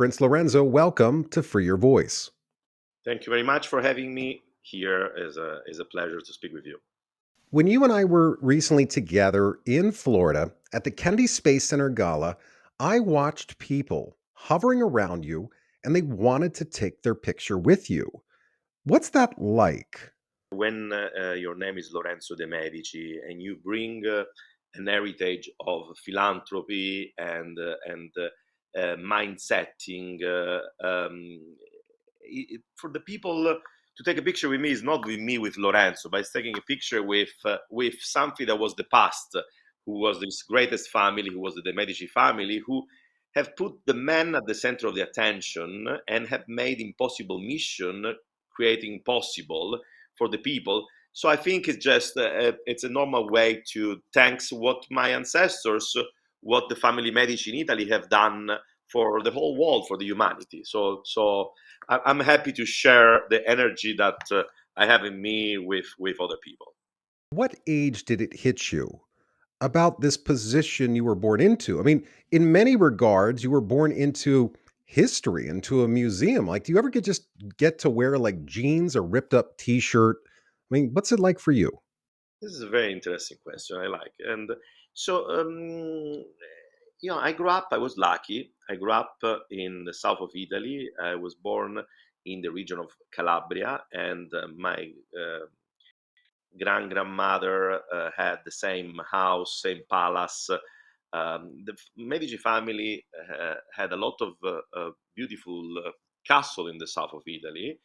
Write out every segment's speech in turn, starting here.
Prince Lorenzo, welcome to Free Your Voice. Thank you very much for having me here. Is a pleasure to speak with you. When you and I were recently together in Florida at the Kennedy Space Center Gala, I watched people hovering around you and they wanted to take their picture with you. What's that like? When your name is Lorenzo de Medici and you bring an heritage of philanthropy and mind setting, for the people to take a picture with me is not with me with Lorenzo, but it's taking a picture with something that was the past, who was this greatest family, who was the De Medici family, who have put the man at the center of the attention and have made impossible mission creating possible for the people. So I think it's a normal way to thanks what my ancestors, what the family Medici in Italy have done for the whole world, for the humanity. I'm happy to share the energy that I have in me with other people. What age did it hit you about this position you were born into? I mean, in many regards, you were born into history, into a museum. Like, do you ever get to wear like jeans or ripped up t-shirt? I mean, what's it like for you? This is a very interesting question. I like, and so I grew up. I was lucky. I grew up in the south of Italy. I was born in the region of Calabria, and my grandmother had the same house, same palace. The Medici family had a lot of beautiful castle in the south of Italy.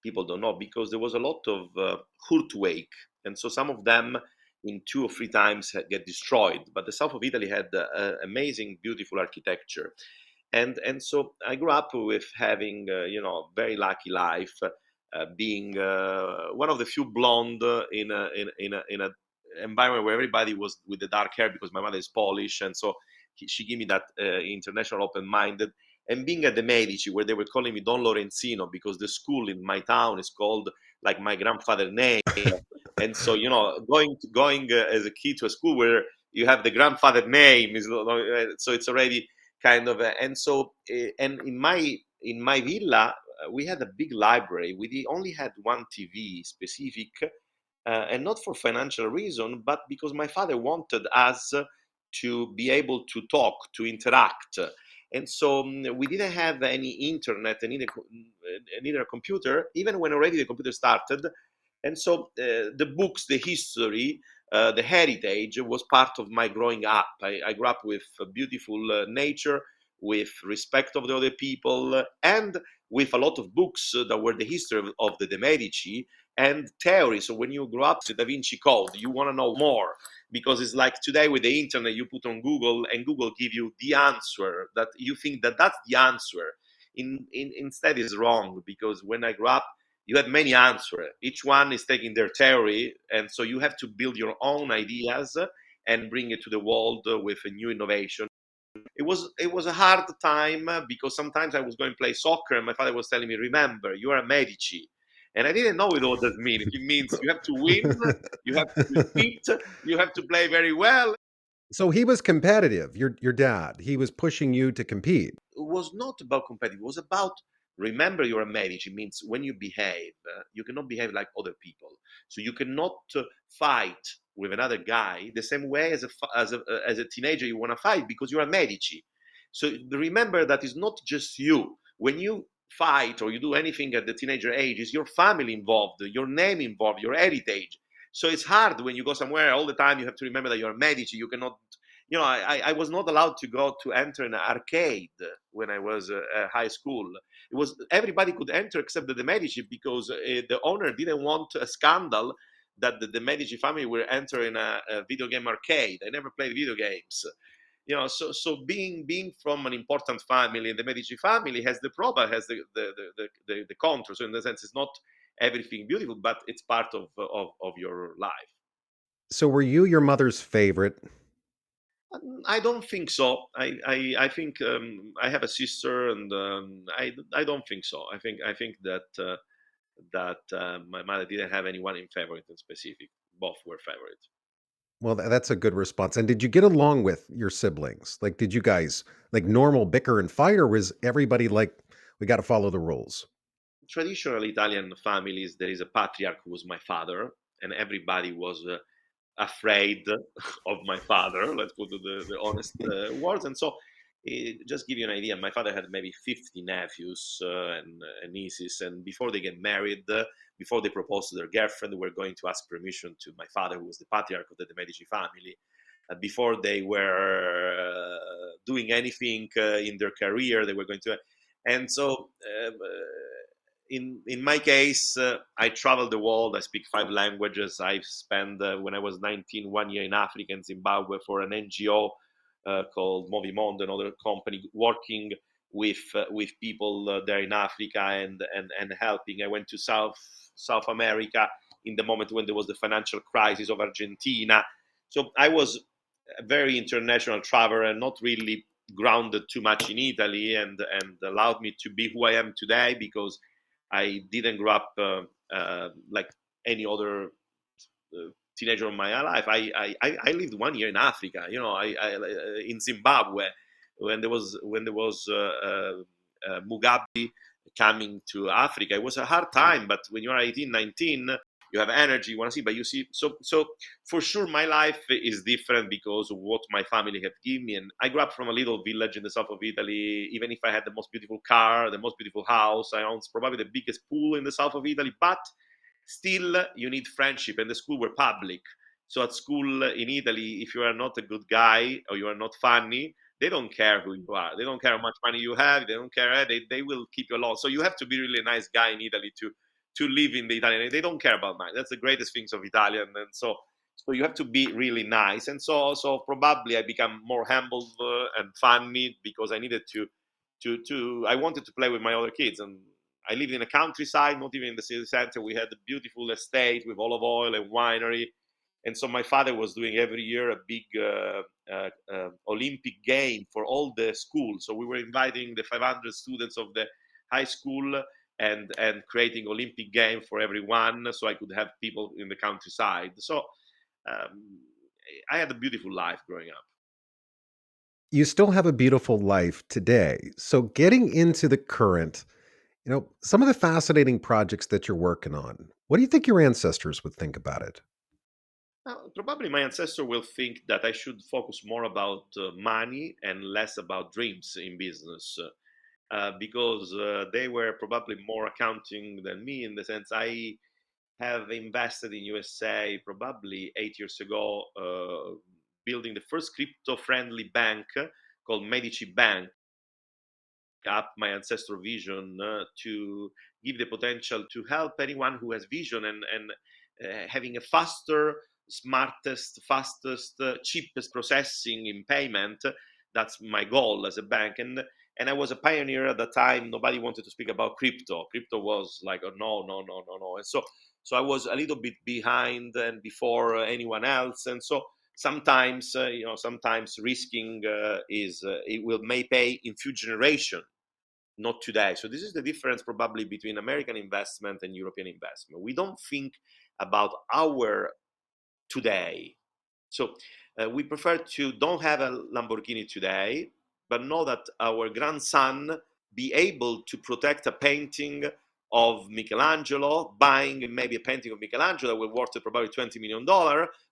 People don't know because there was a lot of earthquake, and so some of them in 2 or 3 times get destroyed. But the south of Italy had amazing, beautiful architecture, and so I grew up with having very lucky life, being one of the few blonde in a environment where everybody was with the dark hair because my mother is Polish, and so she gave me that international open minded. And being at the Medici, where they were calling me Don Lorenzino because the school in my town is called like my grandfather's name, and so going as a kid to a school where you have the grandfather name is so it's already kind of and so and in my villa we had a big library. We only had one TV specific, and not for financial reason, but because my father wanted us to be able to talk, to interact. And so we didn't have any internet and neither a computer, even when already the computer started. And so the books, the history, the heritage was part of my growing up. I grew up with beautiful nature, with respect of the other people, and with a lot of books that were the history of the De Medici and theory. So when you grow up the Da Vinci Code, you want to know more because it's like today with the internet, you put on Google and Google give you the answer that you think that that's the answer. Instead is wrong because when I grew up, you had many answers. Each one is taking their theory, and so you have to build your own ideas and bring it to the world with a new innovation. It was a hard time because sometimes I was going to play soccer and my father was telling me, "Remember, you are a Medici," and I didn't know what that means. It means you have to win, you have to compete, you have to play very well. So he was competitive, your dad. He was pushing you to compete. Was not about competitive. It was about remember you're a Medici means when you behave, you cannot behave like other people. So you cannot fight with another guy the same way as a teenager you want to fight because you're a Medici. So remember that it's not just you. When you fight or you do anything at the teenager age, is your family involved, your name involved, your heritage. So it's hard when you go somewhere all the time. You have to remember that you're a Medici. You cannot I was not allowed to go to enter an arcade when I was at high school. It was everybody could enter except the Medici because the owner didn't want a scandal that the Medici family were entering a video game arcade. I never played video games. So being from an important family, the Medici family has the problem, has the contour. So in the sense, it's not everything beautiful, but it's part of your life. So were you your mother's favorite? I don't think so. I think I have a sister, and I don't think so. I think that my mother didn't have anyone in favorite in specific. Both were favorite. Well, that's a good response. And did you get along with your siblings? Like, did you guys like normal bicker and fight, or was everybody like, we got to follow the rules? Traditional Italian families, there is a patriarch who was my father, and everybody was afraid of my father. Let's put the honest words. And so, just give you an idea, my father had maybe 50 nephews and nieces, and before they get married, before they propose to their girlfriend, they were going to ask permission to my father, who was the patriarch of the Medici family. Before they were doing anything in their career, they were going to. And so, in my case, I traveled the world. I speak 5 languages. I spent when I was 19 1 year in Africa and Zimbabwe for an NGO called Movimondo, another company working with people there in Africa and helping. I went to South America in the moment when there was the financial crisis of Argentina. So I was a very international traveler and not really grounded too much in Italy, and allowed me to be who I am today because I didn't grow up like any other teenager of my life. I lived 1 year in Africa. You know, in Zimbabwe when there was Mugabe coming to Africa. It was a hard time, but when you are 18, 19, you have energy, you want to see. But you see, so for sure, my life is different because of what my family have given me. And I grew up from a little village in the south of Italy. Even if I had the most beautiful car, the most beautiful house, I owned probably the biggest pool in the south of Italy, but still you need friendship, and the school were public. So at school in Italy, if you are not a good guy or you are not funny, they don't care who you are. They don't care how much money you have. They don't care. They will keep you alone. So you have to be really a nice guy in Italy to live in the Italian. They don't care about money. That's the greatest things of Italian. And so you have to be really nice. And so probably I become more humble and funny because I needed to I wanted to play with my other kids. And I lived in a countryside, not even in the city center. We had a beautiful estate with olive oil and winery. And so my father was doing every year a big Olympic game for all the schools. So we were inviting the 500 students of the high school and creating Olympic game for everyone, so I could have people in the countryside. So um, I had a beautiful life growing up. You still have a beautiful life today. So getting into the current, some of the fascinating projects that you're working on, what do you think your ancestors would think about it? Probably my ancestor will think that I should focus more about money and less about dreams in business. Because they were probably more accounting than me in the sense I have invested in USA probably 8 years ago, building the first crypto-friendly bank called Medici Bank, up my ancestor vision to give the potential to help anyone who has vision and having a faster, smartest, fastest, cheapest processing in payment. That's my goal as a bank. And I was a pioneer at the time. Nobody wanted to speak about crypto. Crypto was like, oh, no, no, no, no, no. And so I was a little bit behind and before anyone else. And so sometimes risking is it will may pay in few generation, not today. So this is the difference probably between American investment and European investment. We don't think about our today. So we prefer to don't have a Lamborghini today, but know that our grandson be able to protect a painting of Michelangelo, buying maybe a painting of Michelangelo that will worth probably $20 million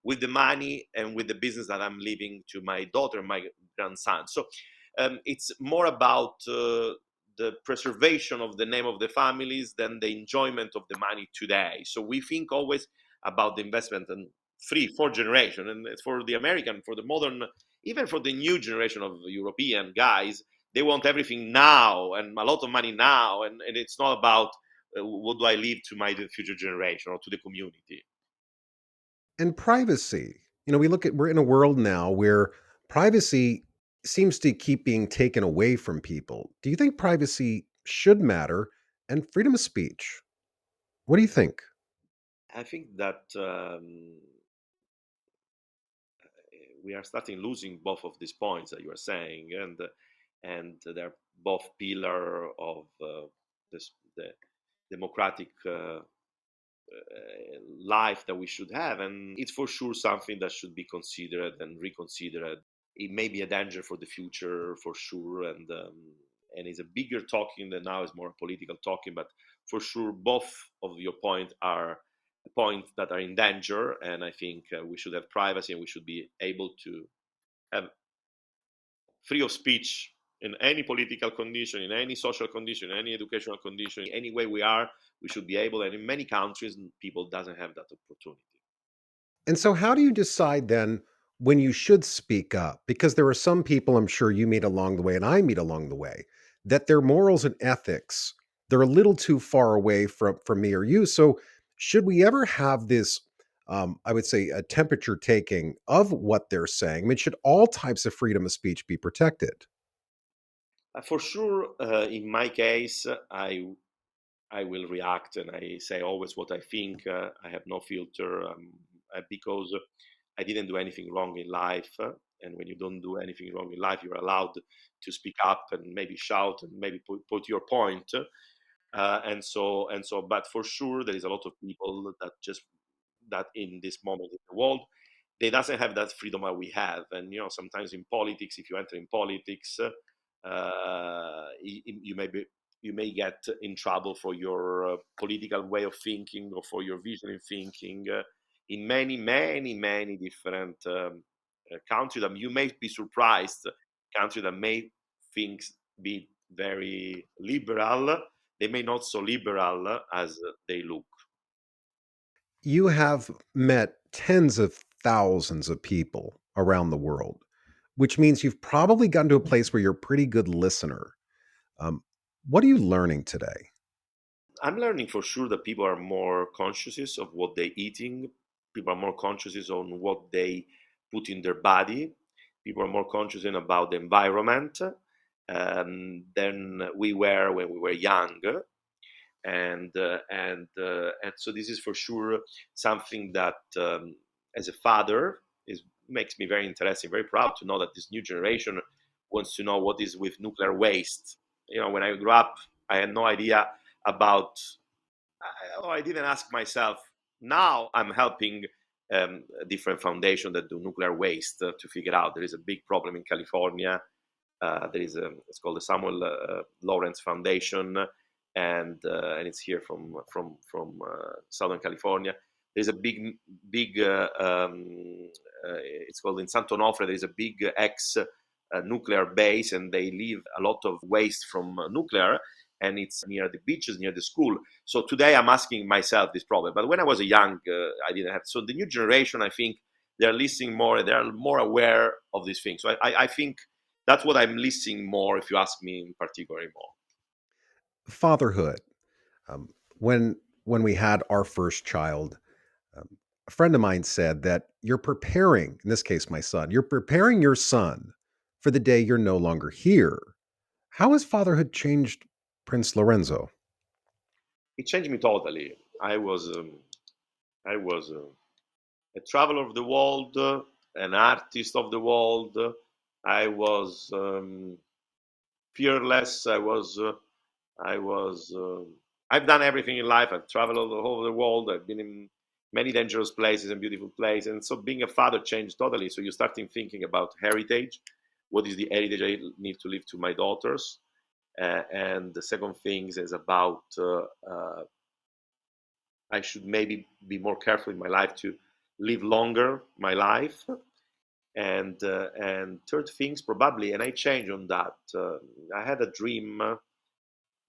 with the money and with the business that I'm leaving to my daughter and my grandson. So it's more about the preservation of the name of the families than the enjoyment of the money today. So we think always about the investment and 3 4 generation, and for the American, for the modern, even for the new generation of European guys, they want everything now and a lot of money now, and it's not about what do I leave to my future generation or to the community. And privacy. We're in a world now where privacy seems to keep being taken away from people. Do you think privacy should matter and freedom of speech? What do you think? I think that we are starting losing both of these points that you are saying, and they're both pillar of this, the democratic life that we should have, and it's for sure something that should be considered and reconsidered. It may be a danger for the future, for sure, and it's a bigger talking than now. It's more political talking, but for sure, both of your points are points that are in danger, and I think we should have privacy, and we should be able to have free of speech in any political condition, in any social condition, in any educational condition, any way we are, we should be able. And in many countries, people doesn't have that opportunity. And so how do you decide then when you should speak up? Because there are some people I'm sure you meet along the way and I meet along the way that their morals and ethics, they're a little too far away from me or you. So should we ever have this I would say a temperature taking of what they're saying? I mean, should all types of freedom of speech be protected? For sure, in my case, I will react and I say always what I think. I have no filter because I didn't do anything wrong in life. And when you don't do anything wrong in life, you're allowed to speak up and maybe shout and maybe put your point. But for sure, there is a lot of people that just that in this moment in the world, they doesn't have that freedom that we have. And sometimes in politics, if you enter in politics, you may get in trouble for your political way of thinking or for your vision in thinking in many, many, many different countries. That you may be surprised. Countries that may think be very liberal, they may not so liberal as they look. You have met tens of thousands of people around the world, which means you've probably gotten to a place where you're a pretty good listener. Um, what are you learning today? I'm learning for sure that people are more conscious of what they're eating. People are more conscious on what they put in their body. People are more conscious about the environment than we were when we were young. And so this is for sure something that, as a father, is makes me very interesting, very proud to know that this new generation wants to know what is with nuclear waste. When I grew up, I had no idea about. I didn't ask myself. Now I'm helping a different foundation that do nuclear waste to figure out there is a big problem in California. It's called the Samuel Lawrence Foundation, and it's here from Southern California. There's a big it's called in Santo Onofre. There's a big ex nuclear base, and they leave a lot of waste from nuclear, and it's near the beaches, near the school. So today I'm asking myself this problem. But when I was a young, I didn't have. So the new generation, I think, they're listening more, and they're more aware of these things. So I think that's what I'm listening more, if you ask me in particular more. Fatherhood. Um, when we had our first child, um, a friend of mine said that you're preparing, in this case, my son, you're preparing your son for the day you're no longer here. How has fatherhood changed Prince Lorenzo? It changed me totally. I was a traveler of the world, an artist of the world. I was fearless. I was. I've done everything in life. I've traveled all over the world. I've been in many dangerous places and beautiful places. And so being a father changed totally. So you start thinking about heritage. What is the heritage I need to leave to my daughters? And the second thing is about I should maybe be more careful in my life to live longer my life. And third things probably, and I change on that. I had a dream.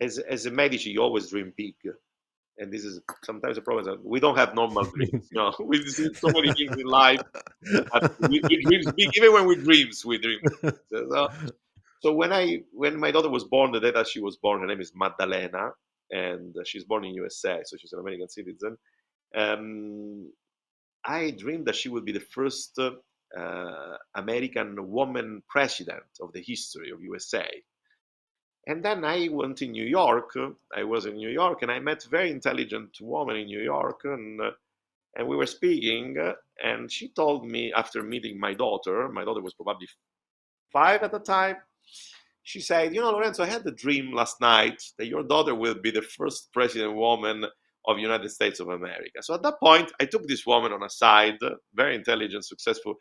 As a Medici, you always dream big, and this is sometimes a problem. That we don't have normal dreams. We see so many things in life. But we dream big, even when we dreams, we dream big. So when my daughter was born, the day that she was born, her name is Maddalena, and she's born in USA, so she's an American citizen. Um, I dreamed that she would be the first American woman president of the history of USA. And then I went to New York. I was in New York, and I met a very intelligent woman in New York, and we were speaking. And she told me after meeting my daughter. My daughter was probably 5 at the time. She said, "Lorenzo, I had a dream last night that your daughter will be the first president woman of United States of America. So at that point, I took this woman on a side, very intelligent, successful,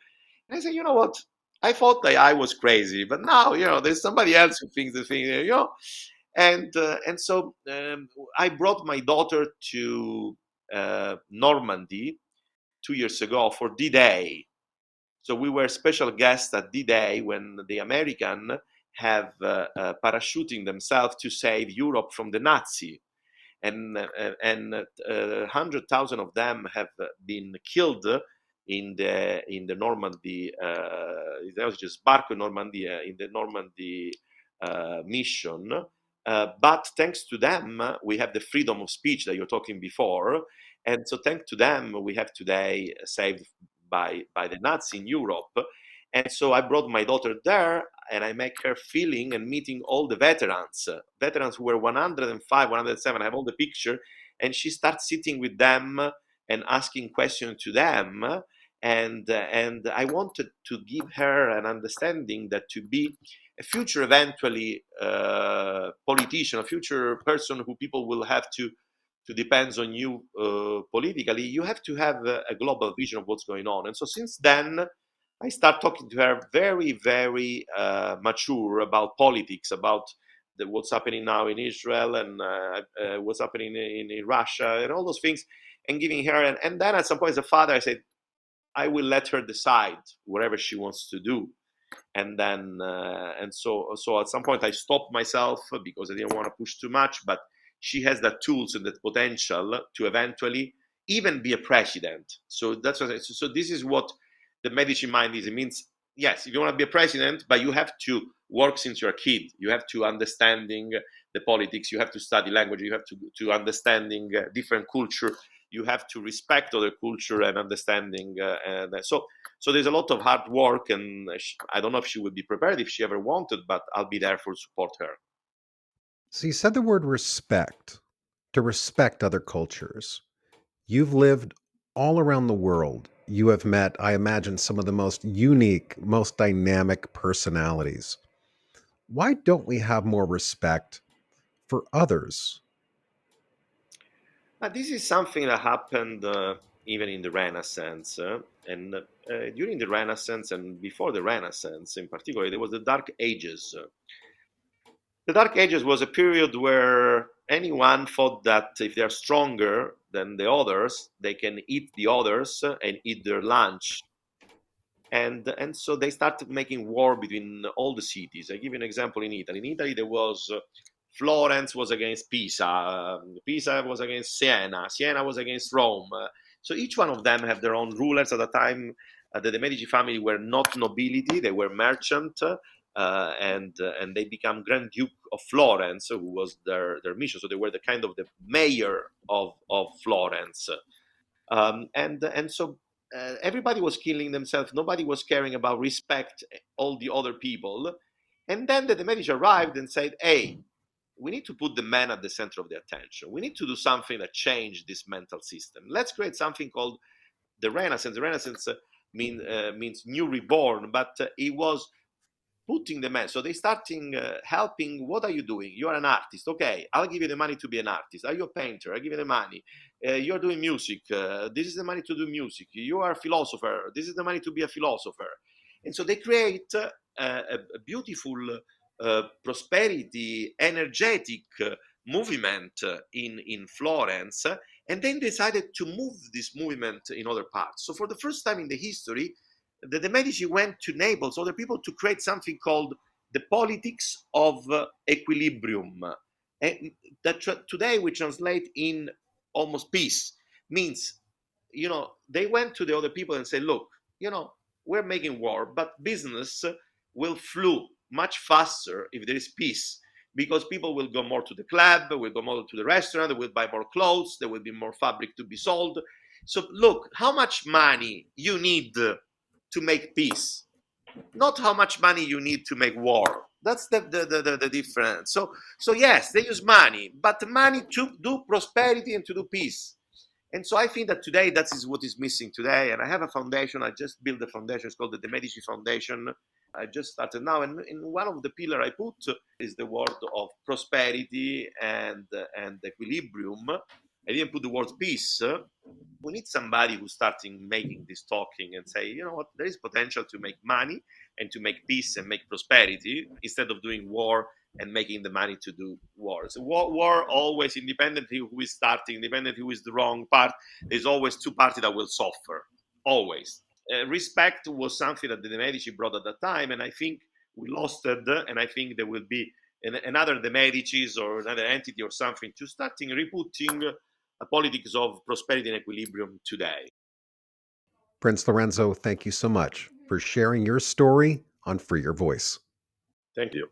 and I said, you know what? I thought that I was crazy, but now there's somebody else who thinks the thing. And so I brought my daughter to Normandy 2 years ago for D-Day. So we were special guests at D-Day when the American have parachuting themselves to save Europe from the Nazi, and 100,000 of them have been killed in the Normandy. It was just Barco Normandy in the Normandy mission. But thanks to them, we have the freedom of speech that you're talking before, and so thanks to them, we have today saved by the Nazis in Europe. And so I brought my daughter there, and I make her feeling and meeting all the veterans who were 105, 107. I have all the picture, and she starts sitting with them and asking questions to them. And I wanted to give her an understanding that to be a future eventually politician, a future person who people will have to depends on you politically, you have to have a global vision of what's going on. And so since then, I start talking to her very, very mature about politics, about what's happening now in Israel and what's happening in Russia and all those things, and giving her. And then at some point, as a father, I said, I will let her decide whatever she wants to do. And then, so at some point, I stopped myself because I didn't want to push too much. But she has the tools and the potential to eventually even be a president. So that's what. So this is what the Medici mind is. It means, yes, if you want to be a president, but you have to work since you're a kid. You have to understanding the politics. You have to study language. You have to understanding different culture. You have to respect other culture and understanding. And so there's a lot of hard work, and I don't know if she would be prepared if she ever wanted, but I'll be there for support her. So you said the word respect, to respect other cultures. You've lived all around the world. You have met, I imagine, some of the most unique, most dynamic personalities. Why don't we have more respect for others? This is something that happened even in the Renaissance. And during the Renaissance and before the Renaissance in particular, there was the Dark Ages. The Dark Ages was a period where anyone thought that if they're stronger than the others, they can eat the others and eat their lunch. And so they started making war between all the cities. I give you an example in Italy. In Italy, there was Florence was against Pisa, Pisa was against Siena, Siena was against Rome. So each one of them have their own rulers at the time. The Medici family were not nobility; they were merchant, and they become Grand Duke of Florence, who was their mission. So they were the kind of the mayor of Florence. And so everybody was killing themselves. Nobody was caring about respect all the other people. And then the Medici arrived and said, "Hey, we need to put the man at the center of the attention. We need to do something that change this mental system. Let's create something called the Renaissance." The Renaissance means new reborn, but it was putting the man. So they starting helping. What are you doing? You are an artist. Okay, I'll give you the money to be an artist. Are you a painter? I give you the money. You're doing music. This is the money to do music. You are a philosopher. This is the money to be a philosopher. And so they create a beautiful prosperity, energetic movement in Florence, and then decided to move this movement in other parts. So for the first time in the history, the Medici went to Naples, other people, to create something called the politics of equilibrium. And that today we translate in almost peace. Means, they went to the other people and said, look, we're making war, but business will flow much faster if there is peace, because people will go more to the club, will go more to the restaurant, they will buy more clothes, there will be more fabric to be sold. So look, how much money you need to make peace, not how much money you need to make war. That's the difference. So yes, they use money, but money to do prosperity and to do peace. And so I think that today that is what is missing today. And I have a foundation. I just built a foundation. It's called the Medici Foundation. I just started now. And in one of the pillars I put is the word of prosperity and equilibrium. I didn't put the word peace. We need somebody who's starting making this talking and say, you know what, there is potential to make money and to make peace and make prosperity instead of doing war and making the money to do wars. War always, independently who is starting, independently who is the wrong part, there's always two parties that will suffer. Always. Respect was something that the Medici brought at that time, and I think we lost it, and I think there will be another the Medicis or another entity or something to starting reputting a politics of prosperity and equilibrium today. Prince Lorenzo, thank you so much for sharing your story on Free Your Voice. Thank you.